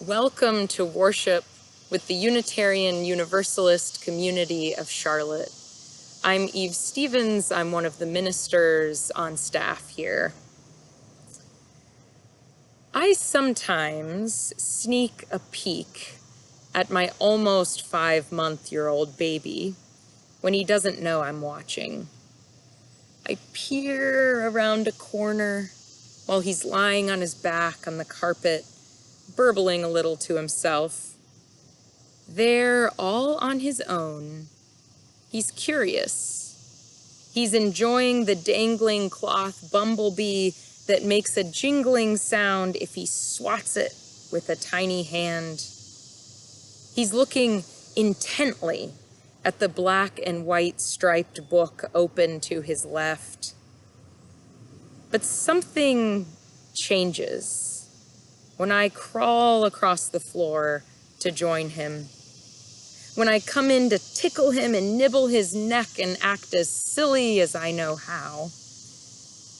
Welcome to worship with the Unitarian Universalist community of Charlotte. I'm Eve Stevens. I'm one of the ministers on staff here. I sometimes sneak a peek at my almost 5-month-old baby when he doesn't know I'm watching. I peer around a corner while he's lying on his back on the carpet, burbling a little to himself. There, all on his own, he's curious. He's enjoying the dangling cloth bumblebee that makes a jingling sound if he swats it with a tiny hand. He's looking intently at the black and white striped book open to his left. But something changes when I crawl across the floor to join him. When I come in to tickle him and nibble his neck and act as silly as I know how,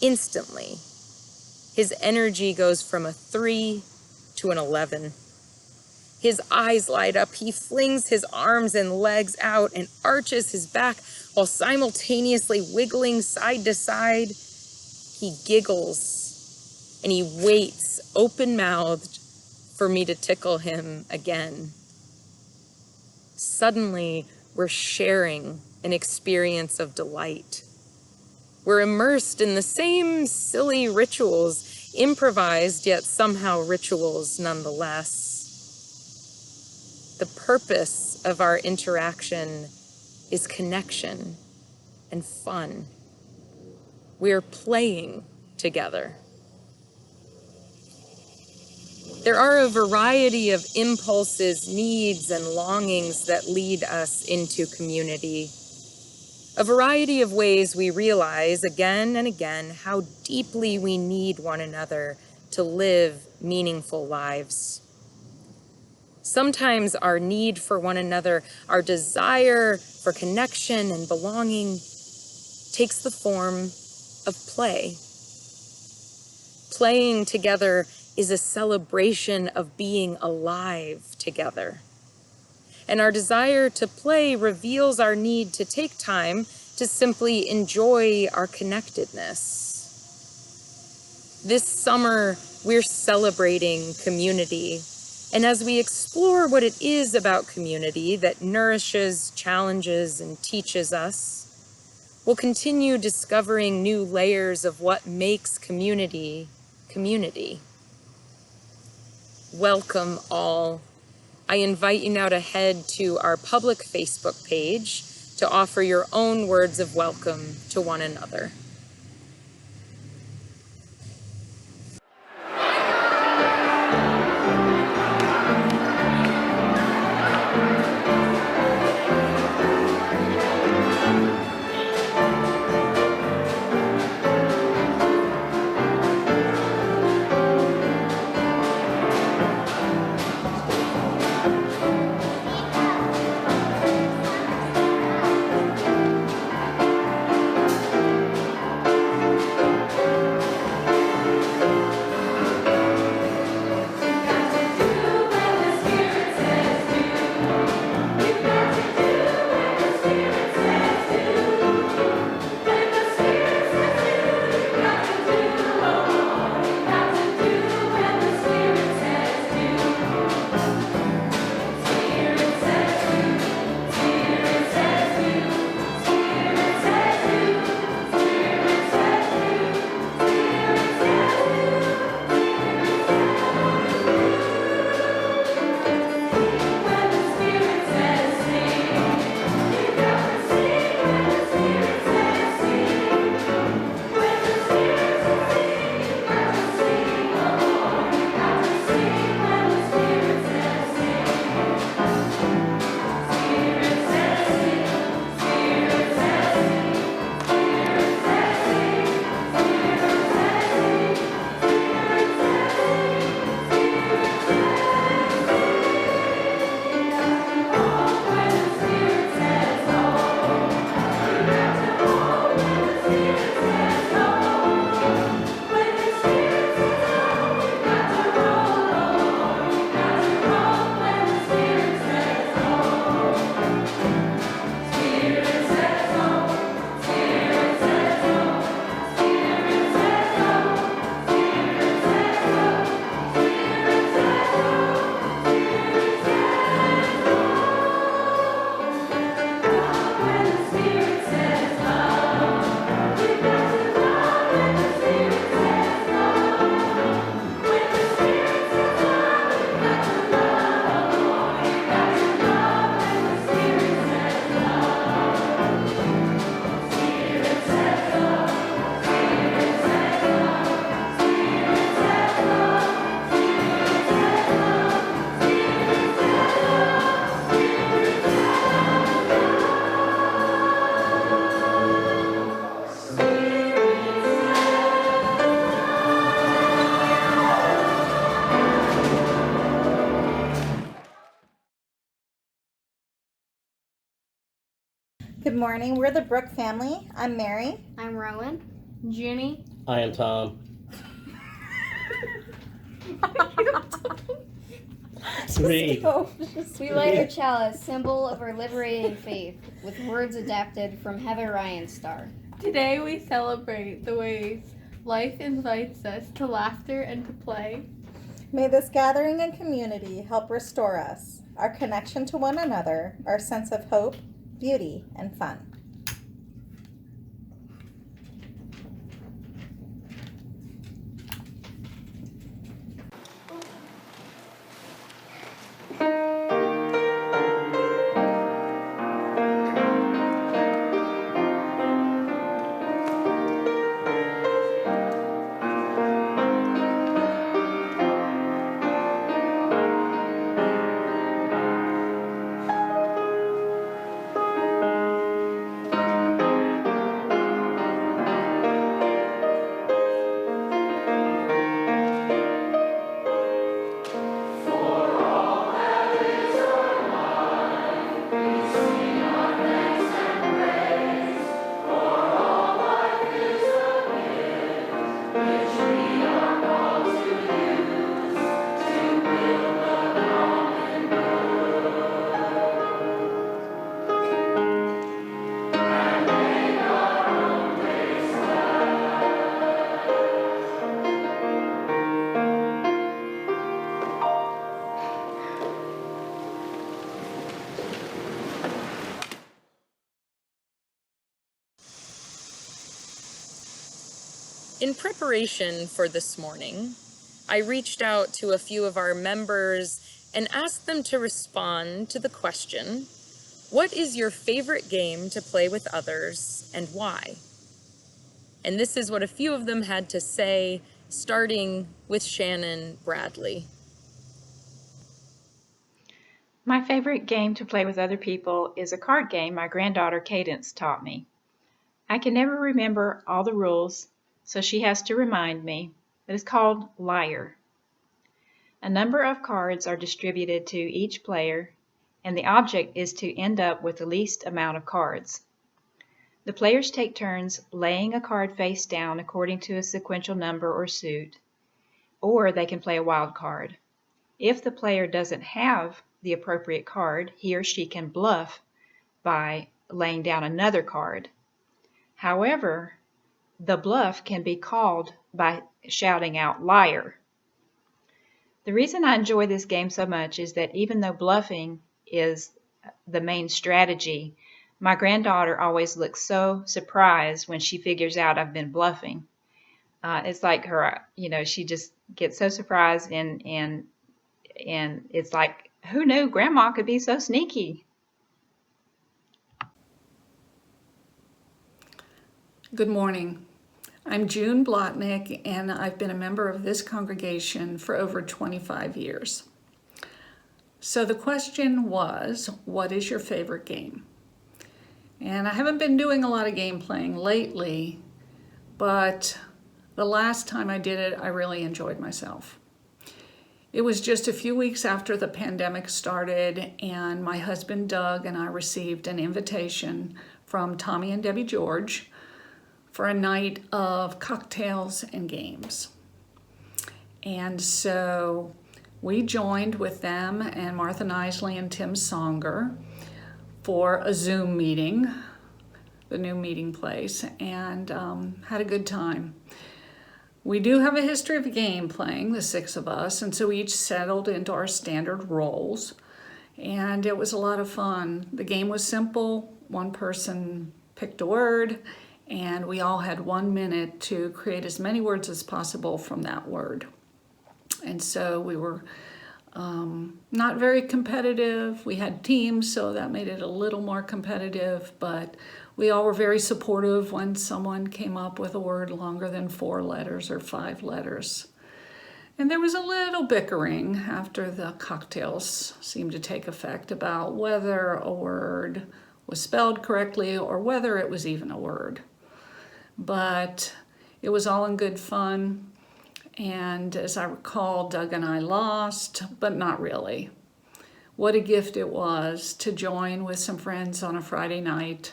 instantly, his energy goes from a 3 to an 11. His eyes light up, he flings his arms and legs out and arches his back while simultaneously wiggling side to side. He giggles and he waits open-mouthed for me to tickle him again. Suddenly, we're sharing an experience of delight. We're immersed in the same silly rituals, improvised yet somehow rituals nonetheless. The purpose of our interaction is connection and fun. We're playing together. There are a variety of impulses, needs, and longings that lead us into community. A variety of ways we realize again and again how deeply we need one another to live meaningful lives. Sometimes our need for one another, our desire for connection and belonging, takes the form of play. Playing together is a celebration of being alive together. And our desire to play reveals our need to take time to simply enjoy our connectedness. This summer, we're celebrating community. And as we explore what it is about community that nourishes, challenges, and teaches us, we'll continue discovering new layers of what makes community, community. Welcome all. I invite you now to head to our public Facebook page to offer your own words of welcome to one another. Good morning. We're the Brook family. I'm Mary. I'm Rowan. Ginny. I am Tom. Three. We light a chalice, symbol of our liberating faith, with words adapted from Heather Ryan's Star. Today we celebrate the ways life invites us to laughter and to play. May this gathering and community help restore us, our connection to one another, our sense of hope, beauty, and fun. In preparation for this morning, I reached out to a few of our members and asked them to respond to the question, what is your favorite game to play with others and why? And this is what a few of them had to say, starting with Shannon Bradley. My favorite game to play with other people is a card game my granddaughter Cadence taught me. I can never remember all the rules, so she has to remind me, but it's called Liar. A number of cards are distributed to each player, and the object is to end up with the least amount of cards. The players take turns laying a card face down according to a sequential number or suit, or they can play a wild card. If the player doesn't have the appropriate card, he or she can bluff by laying down another card. However, the bluff can be called by shouting out liar. The reason I enjoy this game so much is that even though bluffing is the main strategy, my granddaughter always looks so surprised when she figures out I've been bluffing. It's like her, she just gets so surprised and it's like, who knew Grandma could be so sneaky? Good morning. I'm June Blotnick, and I've been a member of this congregation for over 25 years. So the question was, what is your favorite game? And I haven't been doing a lot of game playing lately, but the last time I did it, I really enjoyed myself. It was just a few weeks after the pandemic started, and my husband Doug and I received an invitation from Tommy and Debbie George for a night of cocktails and games. And so we joined with them and Martha Nisley and Tim Songer for a Zoom meeting, the new meeting place, and had a good time. We do have a history of game playing, the six of us, and so we each settled into our standard roles, and it was a lot of fun. The game was simple. One person picked a word, and we all had 1 minute to create as many words as possible from that word. And so we were not very competitive. We had teams, so that made it a little more competitive, but we all were very supportive when someone came up with a word longer than 4 letters or 5 letters. And there was a little bickering after the cocktails seemed to take effect about whether a word was spelled correctly or whether it was even a word. But it was all in good fun. And as I recall, Doug and I lost, but not really. What a gift it was to join with some friends on a Friday night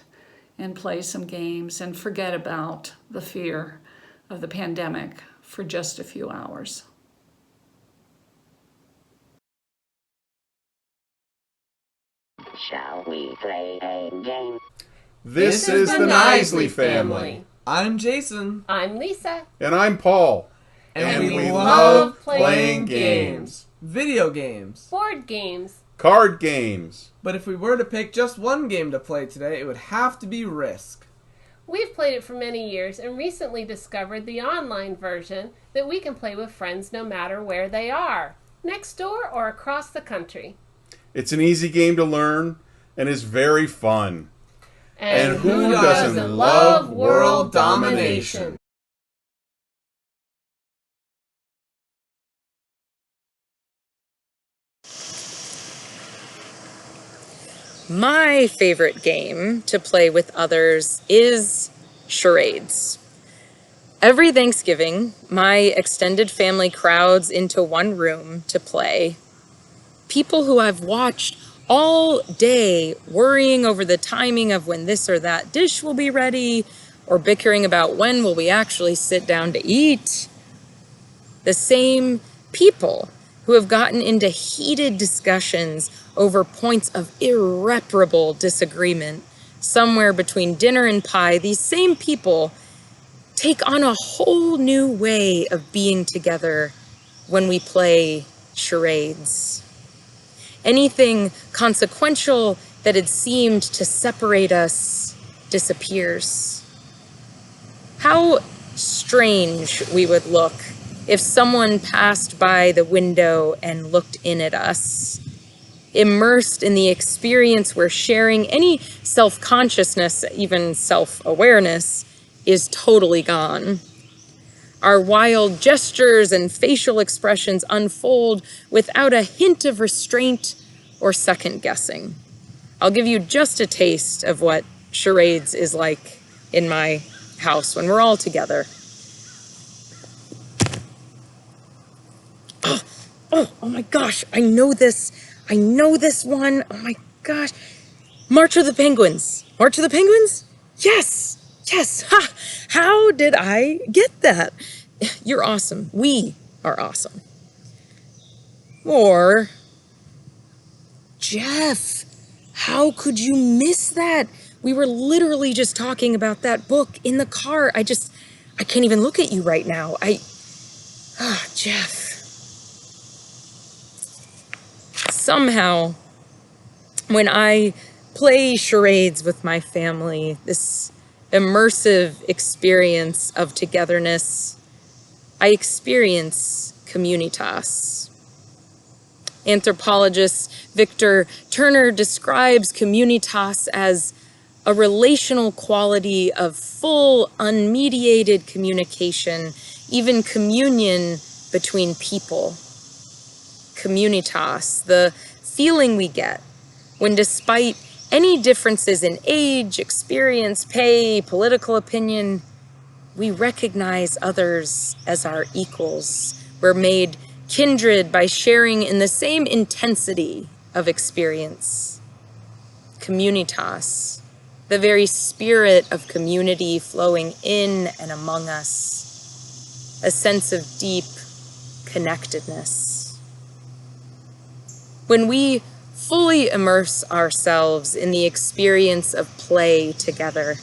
and play some games and forget about the fear of the pandemic for just a few hours. Shall we play a game? This is the Knisley family. I'm Jason. I'm Lisa. And I'm Paul. And we love playing games. Video games. Board games. Card games. But if we were to pick just one game to play today, it would have to be Risk. We've played it for many years and recently discovered the online version that we can play with friends no matter where they are, next door or across the country. It's an easy game to learn and is very fun. And who doesn't love world domination? My favorite game to play with others is charades. Every Thanksgiving, my extended family crowds into one room to play. People who I've watched all day worrying over the timing of when this or that dish will be ready, or bickering about when will we actually sit down to eat. The same people who have gotten into heated discussions over points of irreparable disagreement somewhere between dinner and pie, these same people take on a whole new way of being together when we play charades. Anything consequential that had seemed to separate us disappears. How strange we would look if someone passed by the window and looked in at us. Immersed in the experience we're sharing, any self-consciousness, even self-awareness, is totally gone. Our wild gestures and facial expressions unfold without a hint of restraint or second-guessing. I'll give you just a taste of what charades is like in my house when we're all together. Oh my gosh, I know this one. Oh my gosh. March of the Penguins. March of the Penguins? Yes. Ha! How did I get that? You're awesome. We are awesome. Or, Jeff, how could you miss that? We were literally just talking about that book in the car. I can't even look at you right now. Jeff. Somehow, when I play charades with my family, this immersive experience of togetherness, I experience communitas. Anthropologist Victor Turner describes communitas as a relational quality of full, unmediated communication, even communion between people. Communitas, the feeling we get when, despite any differences in age, experience, pay, political opinion, we recognize others as our equals. We're made kindred by sharing in the same intensity of experience. Communitas, the very spirit of community flowing in and among us, a sense of deep connectedness. When we fully immerse ourselves in the experience of play together,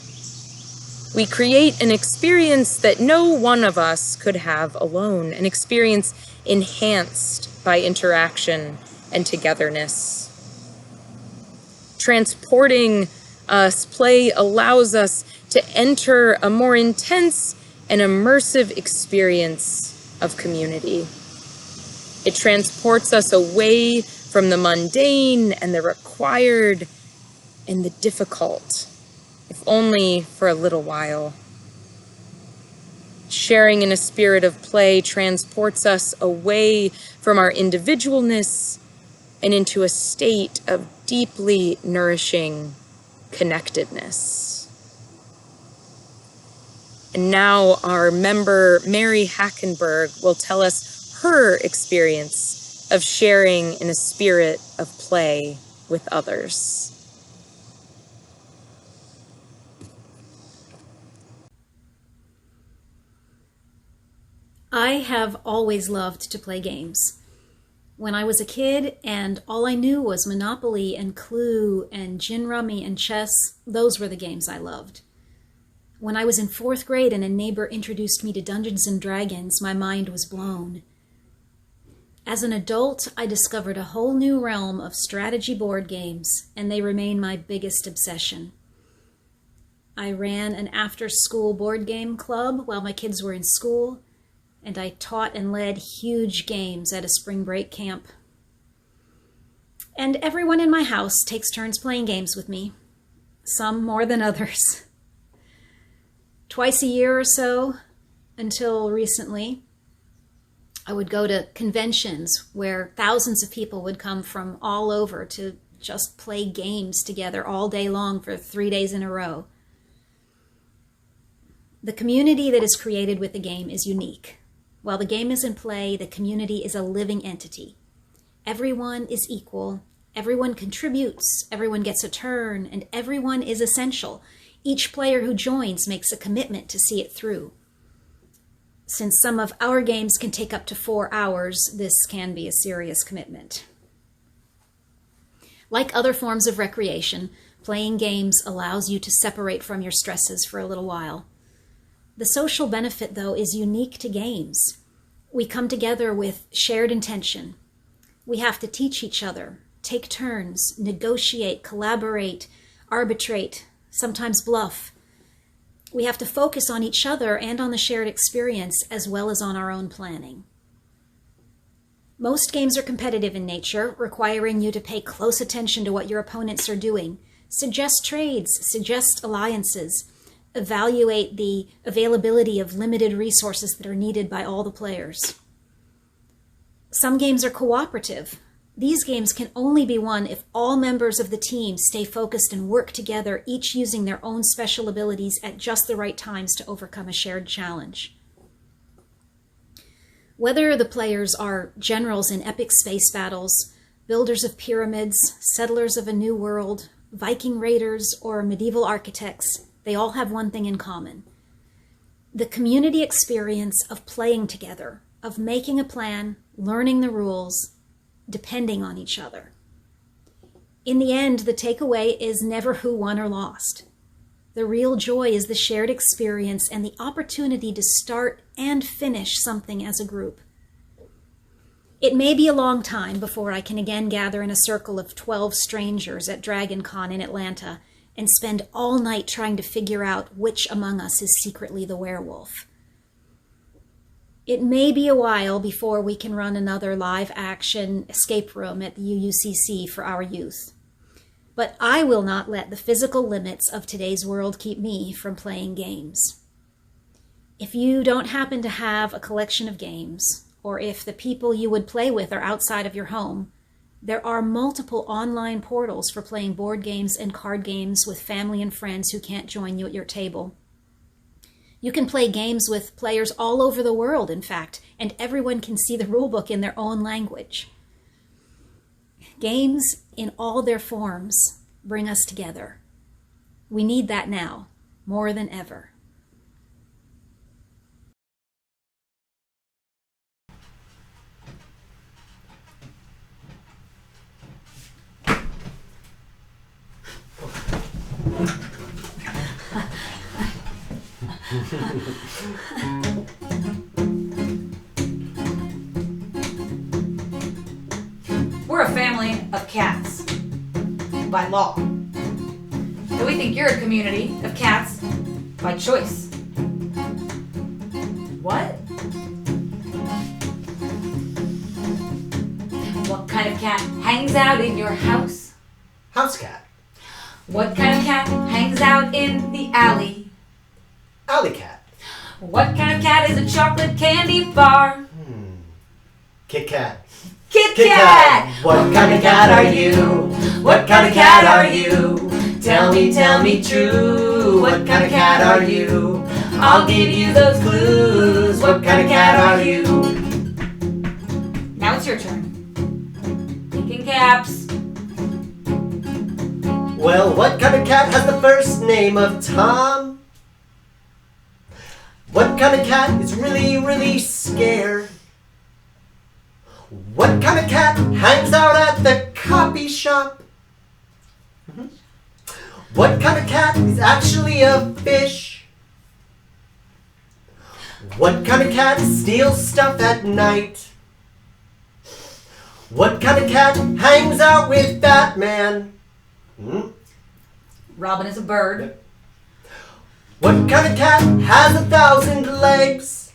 we create an experience that no one of us could have alone, an experience enhanced by interaction and togetherness. Transporting us, play allows us to enter a more intense and immersive experience of community. It transports us away from the mundane and the required and the difficult, if only for a little while. Sharing in a spirit of play transports us away from our individualness and into a state of deeply nourishing connectedness. And now our member, Mary Hackenberg, will tell us her experience of sharing in a spirit of play with others. I have always loved to play games. When I was a kid and all I knew was Monopoly and Clue and Gin Rummy and chess, those were the games I loved. When I was in 4th grade and a neighbor introduced me to Dungeons and Dragons, my mind was blown. As an adult, I discovered a whole new realm of strategy board games, and they remain my biggest obsession. I ran an after-school board game club while my kids were in school, and I taught and led huge games at a spring break camp. And everyone in my house takes turns playing games with me, some more than others. Twice a year or so, until recently, I would go to conventions where thousands of people would come from all over to just play games together all day long for 3 days in a row. The community that is created with the game is unique. While the game is in play, the community is a living entity. Everyone is equal, everyone contributes, everyone gets a turn, and everyone is essential. Each player who joins makes a commitment to see it through. Since some of our games can take up to 4 hours, this can be a serious commitment. Like other forms of recreation, playing games allows you to separate from your stresses for a little while. The social benefit, though, is unique to games. We come together with shared intention. We have to teach each other, take turns, negotiate, collaborate, arbitrate, sometimes bluff. We have to focus on each other and on the shared experience as well as on our own planning. Most games are competitive in nature, requiring you to pay close attention to what your opponents are doing, suggest trades, suggest alliances, evaluate the availability of limited resources that are needed by all the players. Some games are cooperative. These games can only be won if all members of the team stay focused and work together, each using their own special abilities at just the right times to overcome a shared challenge. Whether the players are generals in epic space battles, builders of pyramids, settlers of a new world, Viking raiders, or medieval architects, they all have one thing in common: the community experience of playing together, of making a plan, learning the rules, depending on each other. In the end, the takeaway is never who won or lost. The real joy is the shared experience and the opportunity to start and finish something as a group. It may be a long time before I can again gather in a circle of 12 strangers at Dragon Con in Atlanta and spend all night trying to figure out which among us is secretly the werewolf. It may be a while before we can run another live-action escape room at the UUCC for our youth. But I will not let the physical limits of today's world keep me from playing games. If you don't happen to have a collection of games, or if the people you would play with are outside of your home, there are multiple online portals for playing board games and card games with family and friends who can't join you at your table. You can play games with players all over the world, in fact, and everyone can see the rulebook in their own language. Games, in all their forms, bring us together. We need that now, more than ever. We're a family of cats, by law. And we think you're a community of cats by choice. What? What kind of cat hangs out in your house? House cat. What kind of cat hangs out in the alley? Alley cat. What kind of cat is a chocolate candy bar? Kit Kat. Kit Kat! What kind of cat are you? What kind of cat are you? Tell me true. What kind of cat are you? I'll give you those clues. What kind of cat are you? Now it's your turn. Thinking caps. Well, what kind of cat has the first name of Tom? What kind of cat is really, really scared? What kind of cat hangs out at the copy shop? What kind of cat is actually a fish? What kind of cat steals stuff at night? What kind of cat hangs out with Batman? Robin is a bird. What kind of cat has 1,000 legs?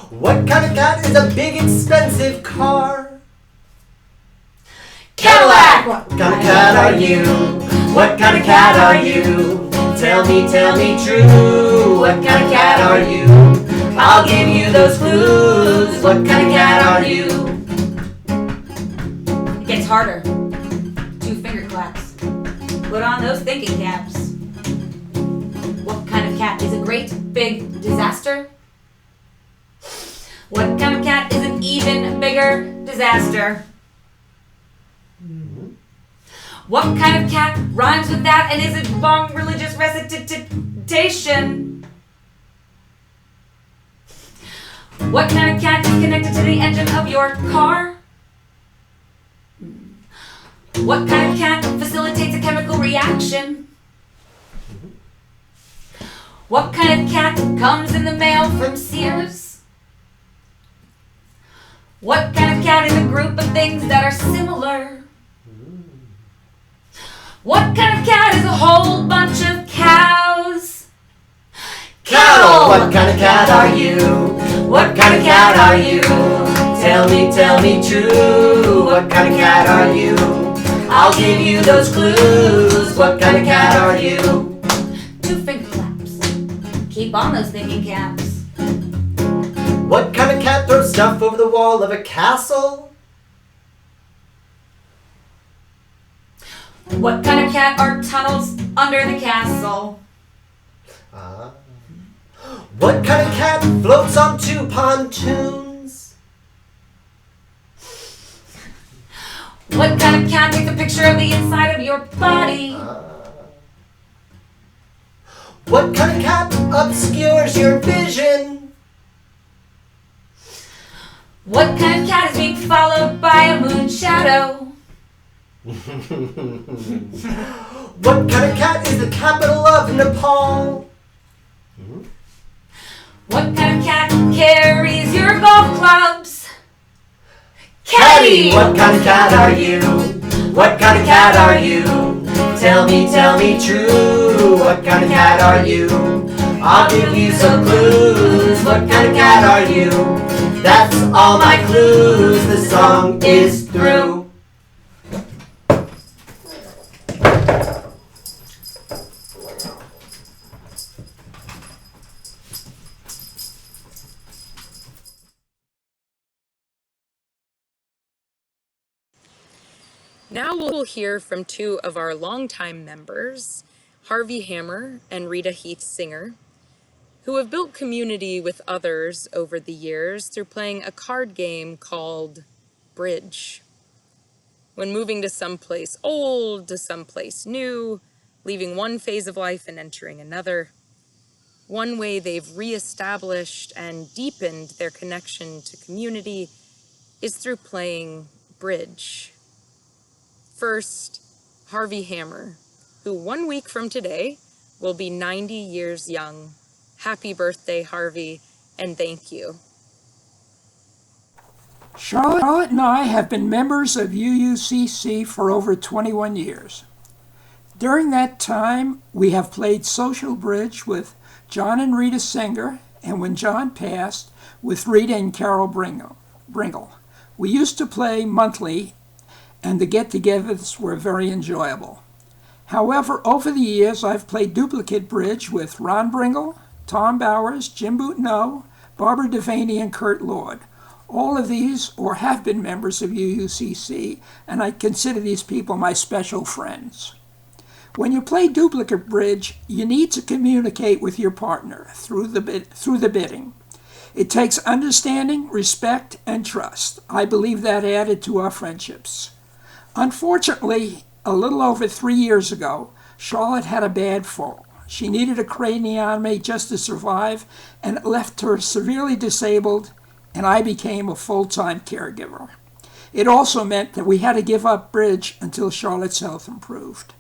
What kind of cat is a big expensive car? Cadillac! What kind of cat are you? What kind of cat are you? Tell me true. What kind of cat are you? I'll give you those clues. What kind of cat are you? It gets harder. 2 finger claps. Put on those thinking caps. What kind of cat is a great big disaster? What kind of cat is an even bigger disaster? What kind of cat rhymes with that and is a long religious recitation? What kind of cat is connected to the engine of your car? What kind of cat facilitates a chemical reaction? What kind of cat comes in the mail from Sears? What kind of cat is a group of things that are similar? What kind of cat is a whole bunch of cows? Cattle! What kind of cat are you? What kind of cat are you? Tell me true. What kind of cat are you? I'll give you those clues. What kind of cat are you? 2 finger claps. Keep on those thinking caps. What kind of cat throws stuff over the wall of a castle? What kind of cat are tunnels under the castle? What kind of cat floats on 2 pontoons? What kind of cat takes a picture of the inside of your body? What kind of cat obscures your vision? What kind of cat is being followed by a moon shadow? What kind of cat is the capital of Nepal? What kind of cat carries your golf clubs? Caddy! What kind of cat are you? What kind of cat are you? Tell me true. What kind of cat are you? I'll give you some clues. What kind of cat are you? That's all my clues. The song is through. Now we'll hear from 2 of our longtime members, Harvey Hammer and Rita Heath Singer, who have built community with others over the years through playing a card game called Bridge. When moving to someplace old, to someplace new, leaving one phase of life and entering another, one way they've reestablished and deepened their connection to community is through playing Bridge. First, Harvey Hammer, who 1 week from today will be 90 years young. Happy birthday, Harvey, and thank you. Charlotte and I have been members of UUCC for over 21 years. During that time, we have played social bridge with John and Rita Singer, and when John passed, with Rita and Carol Bringle. We used to play monthly, and the get-togethers were very enjoyable. However, over the years, I've played duplicate bridge with Ron Bringle, Tom Bowers, Jim Boutineau, Barbara Devaney, and Kurt Lord. All of these, or have been members of UUCC, and I consider these people my special friends. When you play duplicate bridge, you need to communicate with your partner through the bidding. It takes understanding, respect, and trust. I believe that added to our friendships. Unfortunately, a little over 3 years ago, Charlotte had a bad fall. She needed a craniotomy just to survive, and it left her severely disabled, and I became a full-time caregiver. It also meant that we had to give up bridge until Charlotte's health improved.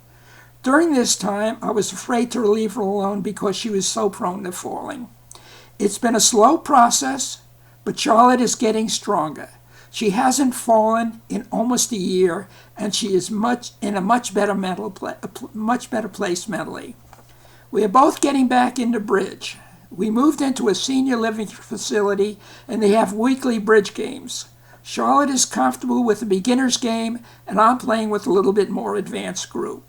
During this time, I was afraid to leave her alone because she was so prone to falling. It's been a slow process, but Charlotte is getting stronger. She hasn't fallen in almost a year, and she is in a much better place mentally. We are both getting back into bridge. We moved into a senior living facility, and they have weekly bridge games. Charlotte is comfortable with the beginner's game, and I'm playing with a little bit more advanced group.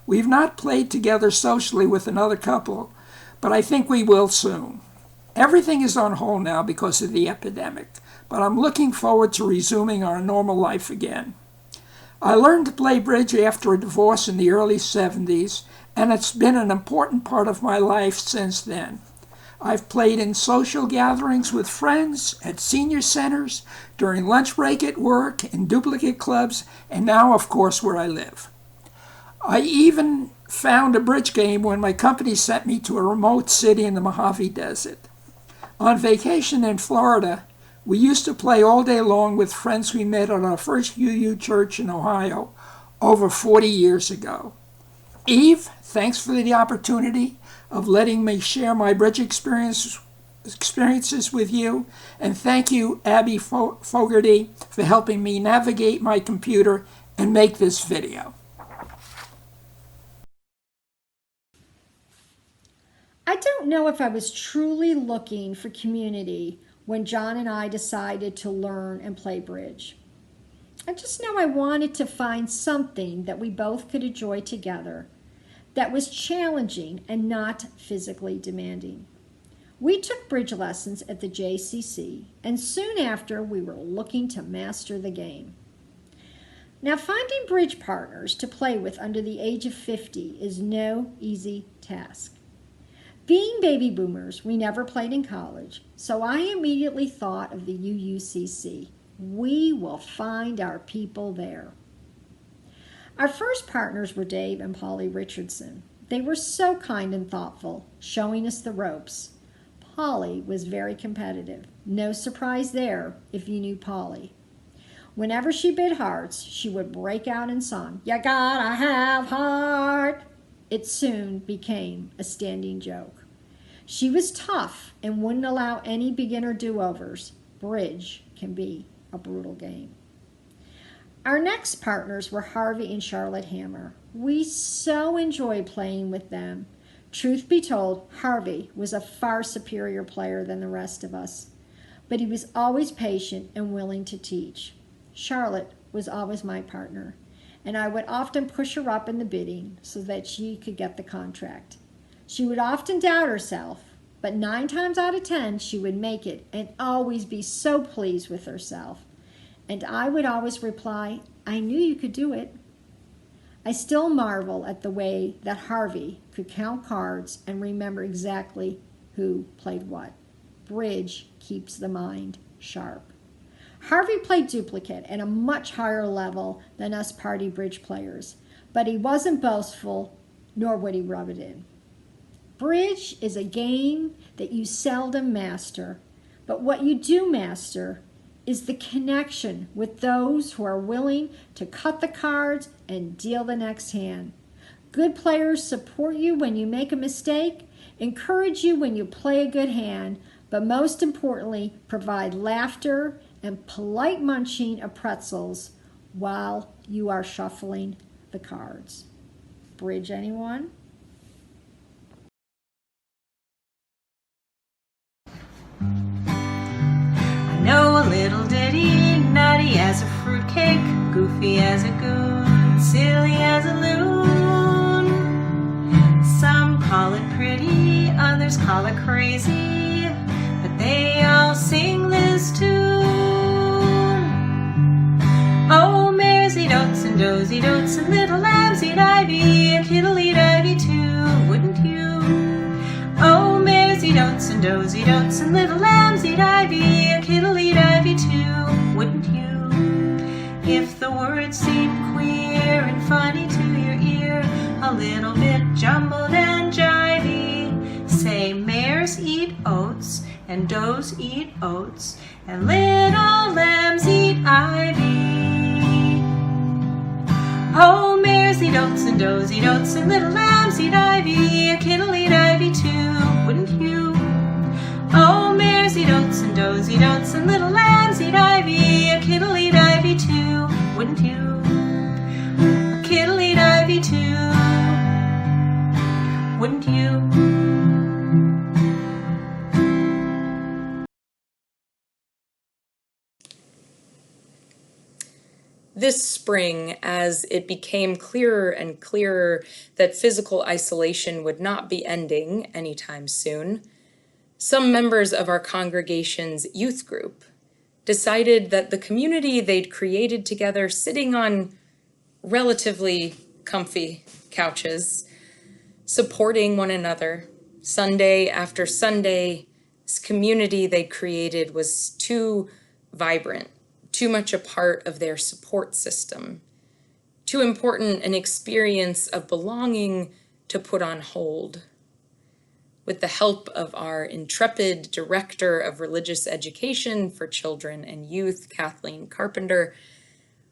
We've not played together socially with another couple, but I think we will soon. Everything is on hold now because of the epidemic, but I'm looking forward to resuming our normal life again. I learned to play bridge after a divorce in the early 70s, and it's been an important part of my life since then. I've played in social gatherings with friends, at senior centers, during lunch break at work, in duplicate clubs, and now, of course, where I live. I even found a bridge game when my company sent me to a remote city in the Mojave Desert. On vacation in Florida, we used to play all day long with friends we met at our first UU church in Ohio over 40 years ago. Eve, thanks for the opportunity of letting me share my bridge experiences with you, and thank you, Abby Fogarty, for helping me navigate my computer and make this video. I don't know if I was truly looking for community when John and I decided to learn and play bridge. I just know I wanted to find something that we both could enjoy together that was challenging and not physically demanding. We took bridge lessons at the JCC, and soon after we were looking to master the game. Now, finding bridge partners to play with under the age of 50 is no easy task. Being baby boomers, we never played in college, so I immediately thought of the UUCC. We will find our people there. Our first partners were Dave and Polly Richardson. They were so kind and thoughtful, showing us the ropes. Polly was very competitive. No surprise there if you knew Polly. Whenever she bid hearts, she would break out in song, "You gotta have heart." It soon became a standing joke. She was tough and wouldn't allow any beginner do-overs. Bridge can be a brutal game. Our next partners were Harvey and Charlotte Hammer. We so enjoyed playing with them. Truth be told, Harvey was a far superior player than the rest of us, but he was always patient and willing to teach. Charlotte was always my partner, and I would often push her up in the bidding so that she could get the contract. She would often doubt herself, but 9 times out of 10 she would make it and always be so pleased with herself. And I would always reply, "I knew you could do it." I still marvel at the way that Harvey could count cards and remember exactly who played what. Bridge keeps the mind sharp. Harvey played duplicate at a much higher level than us party bridge players, but he wasn't boastful, nor would he rub it in. Bridge is a game that you seldom master, but what you do master is the connection with those who are willing to cut the cards and deal the next hand. Good players support you when you make a mistake, encourage you when you play a good hand, but most importantly, provide laughter and polite munching of pretzels while you are shuffling the cards. Bridge, anyone? I know a little ditty, nutty as a fruitcake, goofy as a goon, silly as a loon. Some call it pretty, others call it crazy, but they all sing this tune. Oh, maresy dotes and dozy dotes and little lambsy divey, a kiddly divey too, wouldn't you? Oh, maresy dotes and dozy dotes and little lambsy divey, a kiddly divey too, wouldn't you? If the words seem queer and funny to your ear, a little bit jumbled and jivey, and does eat oats, and little lambs eat ivy. Oh, mares eat oats and does eat oats, and little lambs eat ivy. A kid'll eat ivy too, wouldn't you? Oh, mares eat oats and does eat oats, and little lambs eat ivy. A kid'll eat ivy too, wouldn't you? A kid'll eat ivy too, wouldn't you? This spring, as it became clearer and clearer that physical isolation would not be ending anytime soon, some members of our congregation's youth group decided that the community they'd created together, sitting on relatively comfy couches, supporting one another, Sunday after Sunday, this community they created was too vibrant, too much a part of their support system, too important an experience of belonging to put on hold. With the help of our intrepid Director of Religious Education for Children and Youth, Kathleen Carpenter,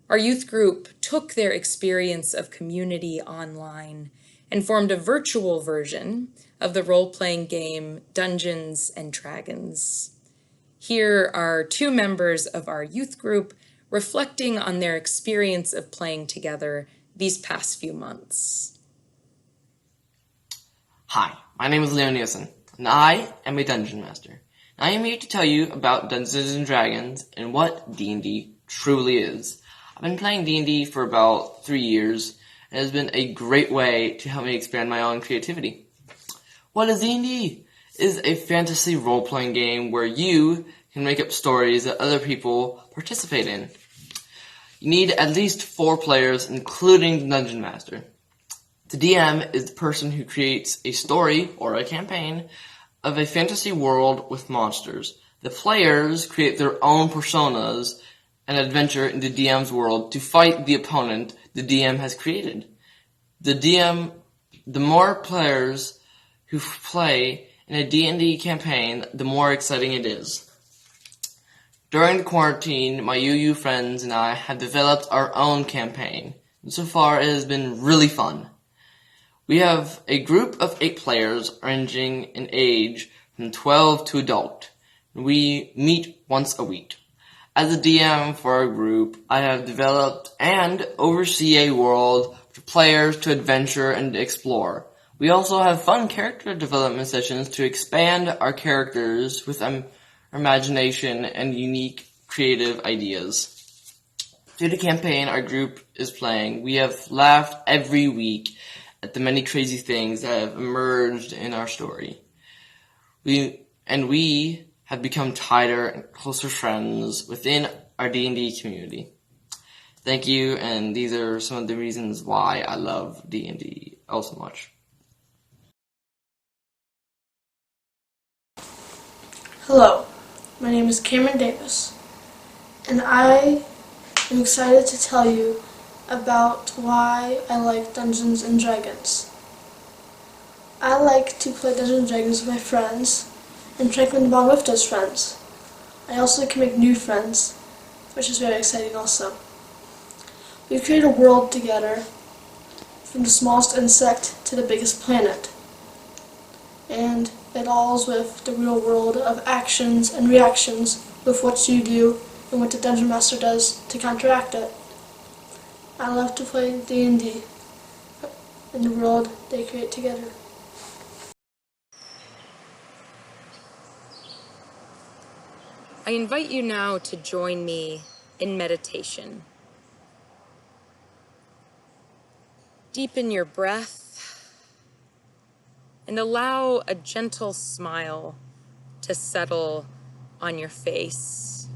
our youth group took their experience of community online and formed a virtual version of the role-playing game Dungeons and Dragons. Here are two members of our youth group reflecting on their experience of playing together these past few months. Hi, my name is Nielsen, and I am a Dungeon Master. I am here to tell you about Dungeons and Dragons and what D&D truly is. I've been playing D&D for about 3 years, and it has been a great way to help me expand my own creativity. What is D&D? It is a fantasy role-playing game where you can make up stories that other people participate in. You need at least 4 players, including the Dungeon Master. The DM is the person who creates a story, or a campaign, of a fantasy world with monsters. The players create their own personas and adventure in the DM's world to fight the opponent the DM has created. The more players who play in a D&D campaign, the more exciting it is. During the quarantine, my UU friends and I have developed our own campaign, and so far it has been really fun. We have a group of 8 players ranging in age from 12 to adult. We meet once a week. As a DM for our group, I have developed and oversee a world for players to adventure and explore. We also have fun character development sessions to expand our characters with imagination and unique creative ideas. Through the campaign our group is playing, we have laughed every week at the many crazy things that have emerged in our story. We have become tighter and closer friends within our D&D community. Thank you, and these are some of the reasons why I love D&D all so much. Hello, my name is Cameron Davis, and I am excited to tell you about why I like Dungeons and Dragons. I like to play Dungeons and Dragons with my friends and try to come along with those friends. I also can make new friends, which is very exciting also. We create a world together, from the smallest insect to the biggest planet. And it all is with the real world of actions and reactions with what you do and what the Dungeon Master does to counteract it. I love to play D&D in the world they create together. I invite you now to join me in meditation. Deepen your breath and allow a gentle smile to settle on your face.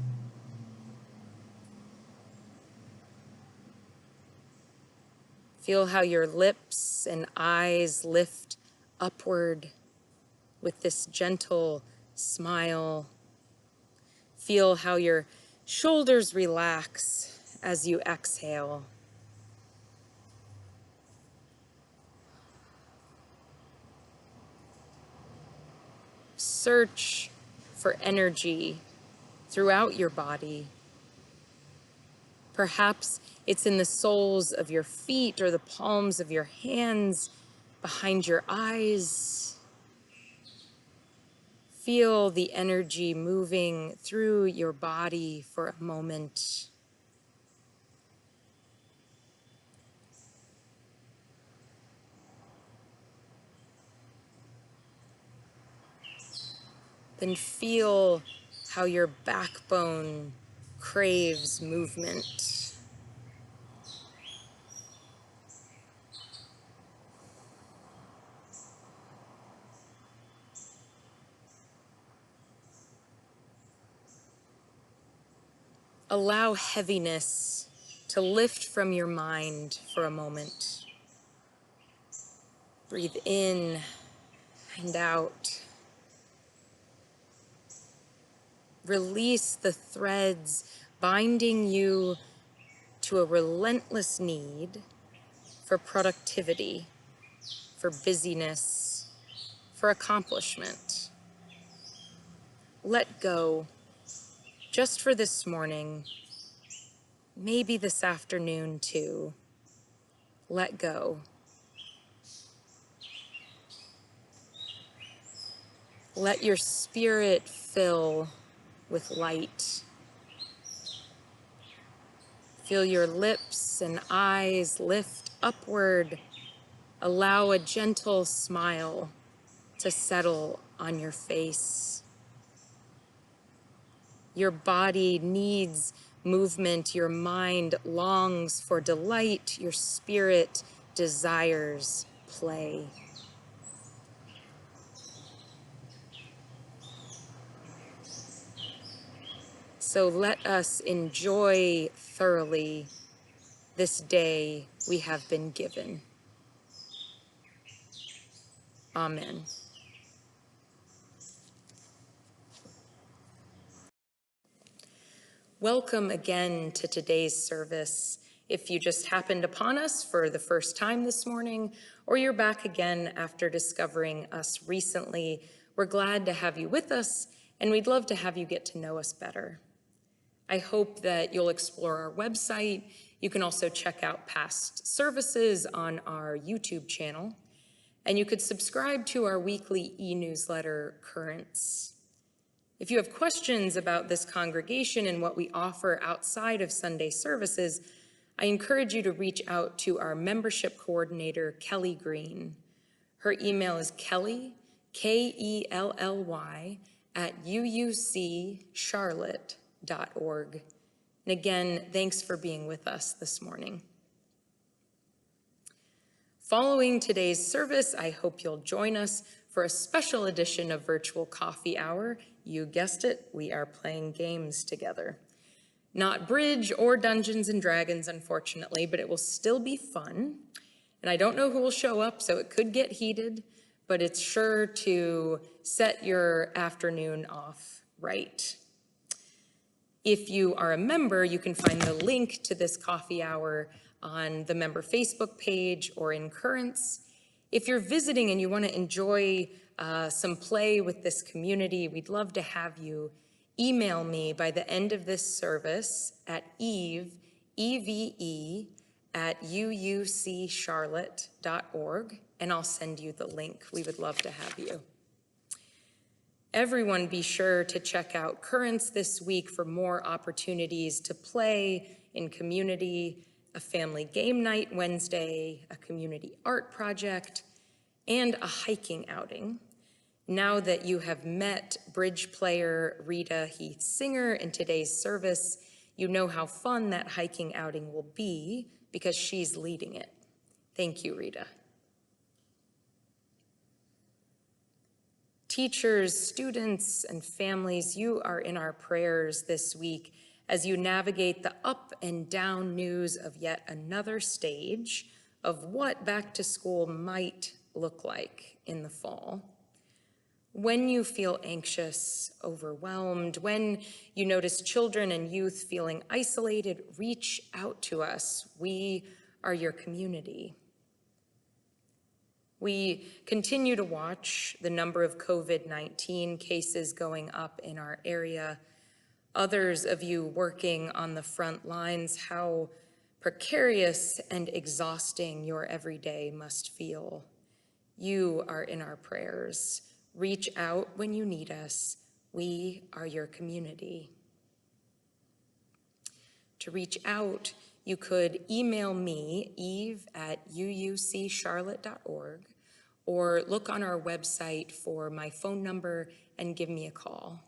Feel how your lips and eyes lift upward with this gentle smile. Feel how your shoulders relax as you exhale. Search for for energy throughout your body. Perhaps it's in the soles of your feet or the palms of your hands, behind your eyes. Feel the energy moving through your body for a moment. Then feel how your backbone craves movement. Allow heaviness to lift from your mind for a moment. Breathe in and out. Release the threads binding you to a relentless need for productivity, for busyness, for accomplishment. Let go, just for this morning, maybe this afternoon too. Let go. Let your spirit fill with light. Feel your lips and eyes lift upward. Allow a gentle smile to settle on your face. Your body needs movement. Your mind longs for delight. Your spirit desires play. So let us enjoy thoroughly this day we have been given. Amen. Welcome again to today's service. If you just happened upon us for the first time this morning, or you're back again after discovering us recently, we're glad to have you with us, and we'd love to have you get to know us better. I hope that you'll explore our website. You can also check out past services on our YouTube channel, and you could subscribe to our weekly e-newsletter, Currents. If you have questions about this congregation and what we offer outside of Sunday services, I encourage you to reach out to our membership coordinator, Kelly Green. Her email is Kelly, Kelly, @uuccharlotte.org. And again, thanks for being with us this morning. Following today's service, I hope you'll join us for a special edition of Virtual Coffee Hour. You guessed it, we are playing games together. Not Bridge or Dungeons and Dragons, unfortunately, but it will still be fun. And I don't know who will show up, so it could get heated, but it's sure to set your afternoon off right. If you are a member, you can find the link to this coffee hour on the member Facebook page or in Currents. If you're visiting and you want to enjoy some play with this community, we'd love to have you email me by the end of this service at eve@uuccharlotte.org, and I'll send you the link. We would love to have you. Everyone be sure to check out Currents this week for more opportunities to play in community, a family game night Wednesday, a community art project, and a hiking outing. Now that you have met bridge player Rita, Heath singer in today's service, you know how fun that hiking outing will be because she's leading it. Thank you, Rita. Teachers, students, and families, you are in our prayers this week as you navigate the up and down news of yet another stage of what back to school might look like in the fall. When you feel anxious, overwhelmed, when you notice children and youth feeling isolated, reach out to us. We are your community. We continue to watch the number of COVID-19 cases going up in our area. Others of you working on the front lines, how precarious and exhausting your everyday must feel. You are in our prayers. Reach out when you need us. We are your community. To reach out, you could email me, eve@uuccharlotte.org, or look on our website for my phone number and give me a call.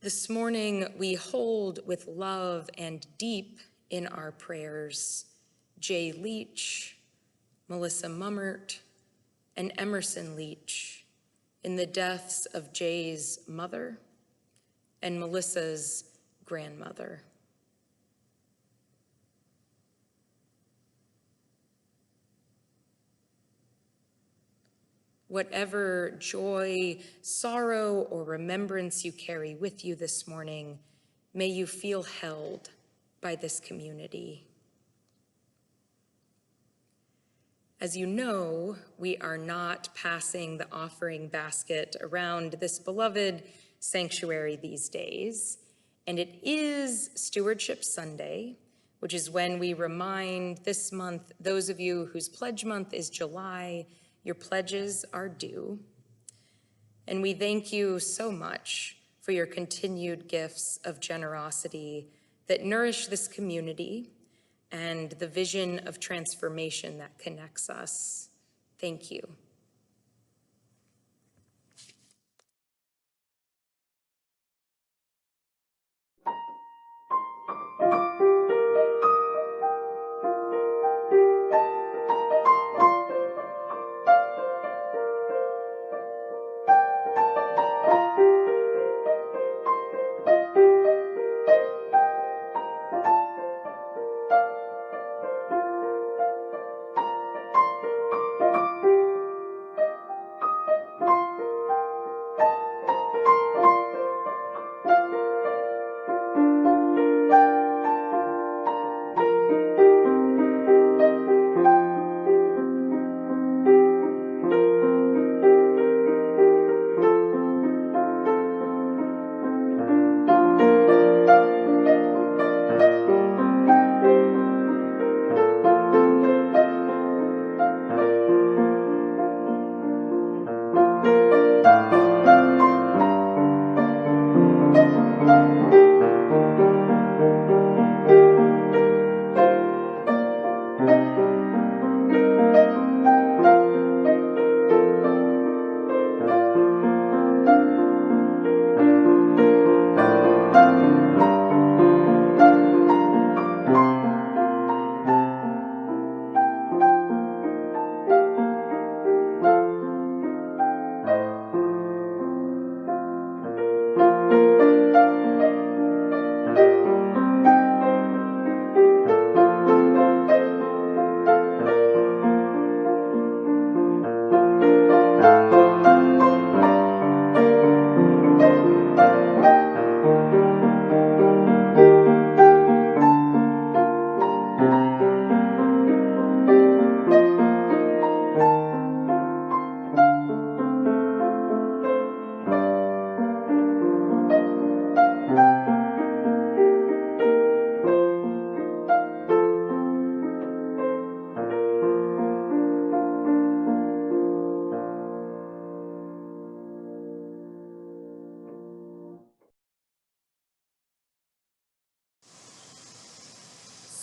This morning, we hold with love and deep in our prayers Jay Leach, Melissa Mummert, and Emerson Leach in the deaths of Jay's mother and Melissa's grandmother. Whatever joy, sorrow, or remembrance you carry with you this morning, may you feel held by this community. As you know, we are not passing the offering basket around this beloved sanctuary these days, and it is Stewardship Sunday, which is when we remind this month, those of you whose pledge month is July, your pledges are due. And we thank you so much for your continued gifts of generosity that nourish this community and the vision of transformation that connects us. Thank you.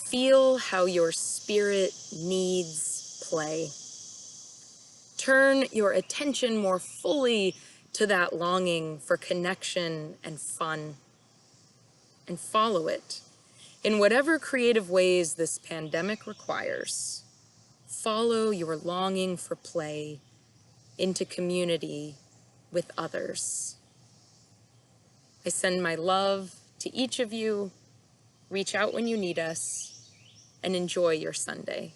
Feel how your spirit needs play. Turn your attention more fully to that longing for connection and fun, and follow it in whatever creative ways this pandemic requires. Follow your longing for play into community with others. I send my love to each of you. Reach out when you need us, and enjoy your Sunday.